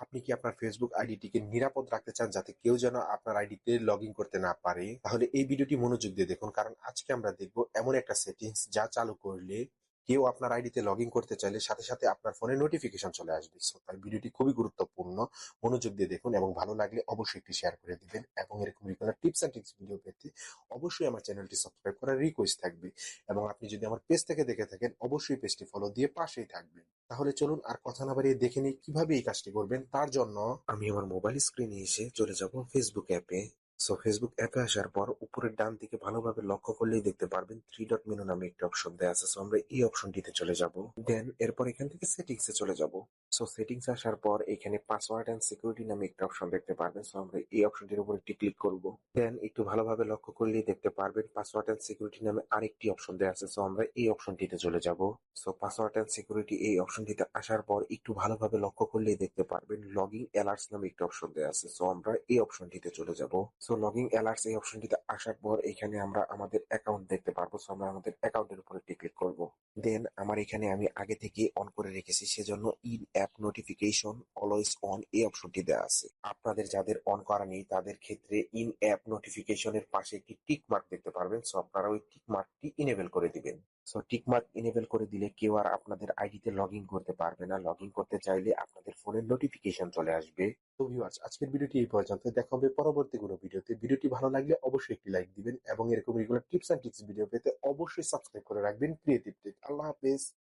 আপনি কি আপনার ফেসবুক আইডিটিকে নিরাপদ রাখতে চান যাতে কেউ যেন আপনার আইডিতে লগ ইন করতে না পারে? তাহলে এই ভিডিওটি মনোযোগ দিয়ে দেখুন, কারণ আজকে আমরা দেখব এমন একটা সেটিংস যা চালু করলে কেউ আপনার আইডিতে লগ ইন করতে চাইলে সাথে সাথে আপনার ফোনে নোটিফিকেশন চলে আসবে। সো তাই ভিডিওটি খুবই গুরুত্বপূর্ণ। মনোযোগ দিয়ে দেখুন এবং ভালো লাগলে অবশ্যই একটি শেয়ার করে দিবেন, এবং এরকম regular tips and tricks video পেতে অবশ্যই আমার চ্যানেলটি সাবস্ক্রাইব করার রিকোয়েস্ট থাকবে। এবং আপনি যদি আমার পেজ থেকে দেখে থাকেন অবশ্যই পেজটি ফলো দিয়ে পাশেই থাকবেন। তাহলে চলুন আর কথা না বাড়িয়ে দেখে নিই কিভাবে এই কাজটি করবেন। তার জন্য আমি আমার মোবাইল স্ক্রিনে এসে চলে যাব ফেসবুক অ্যাপে। সো ফেসবুক অ্যাপে আসার পর উপরের ডান দিকে ভালোভাবে লক্ষ্য করলেই দেখতে পারবেন 3 ডট মেনু নামে একটি অপশন দেয়া আছে। সো আমরা এই অপশনটিতে চলে যাব। দেন এরপর এখান থেকে সেটিংস এ চলে যাব। সো সেটিংস আসার পর এখানে পাসওয়ার্ড এন্ড সিকিউরিটি নামে একটা অপশন দেখতে পারবেন। সো আমরা এই অপশনটির উপর একটি ক্লিক করব। দেন একটু ভালোভাবে লক্ষ্য করলেই দেখতে পারবেন পাসওয়ার্ড এন্ড সিকিউরিটি নামে আরেকটি অপশন দেয়া আছে। সো আমরা এই অপশনটিতে চলে যাব। সো পাসওয়ার্ড এন্ড সিকিউরিটি এই অপশনটিতে আসার পর একটু ভালোভাবে লক্ষ্য করলেই দেখতে পারবেন লগইন অ্যালার্টস নামে একটি অপশন দেয়া আছে। সো আমরা এই অপশনটিতে চলে যাব। সো লগইন অ্যালার্টস এই অপশনটিতে আসার পর এখানে আমরা আমাদের অ্যাকাউন্ট দেখতে পারবো। সো আমরা আমাদের অ্যাকাউন্টের উপর একটি ক্লিক করব। দেন আমার এখানে আমি আগে থেকে অন করে রেখেছি, সেজন্য in app notification always on এই অপশনটি দেওয়া আছে। আপনাদের যাদের অন করা নেই তাদের ক্ষেত্রে ইন অ্যাপ নোটিফিকেশনের পাশে একটি টিক মার্ক দেখতে পারবেন। সো আপনারা ওই টিক মার্কটি ইনেবল করে দিবেন। সো টিক মার্ক ইনেবল করে দিলে কেউ আর আপনাদের আইডিতে লগ ইন করতে পারবে না। লগ ইন করতে চাইলে আপনাদের ফোনের নোটিফিকেশন চলে আসবে। তো ভিউয়ার্স, আজকের ভিডিওটি এই পর্যন্ত। দেখা হবে পরবর্তী কোনো ভিডিওতে। ভিডিওটি ভালো লাগলে অবশ্যই একটি লাইক দিবেন এবং এরকম regular tips and tricks video পেতে অবশ্যই সাবস্ক্রাইব করে রাখবেন ক্রিয়েটিভ টেক। আল্লাহ হাফেজ।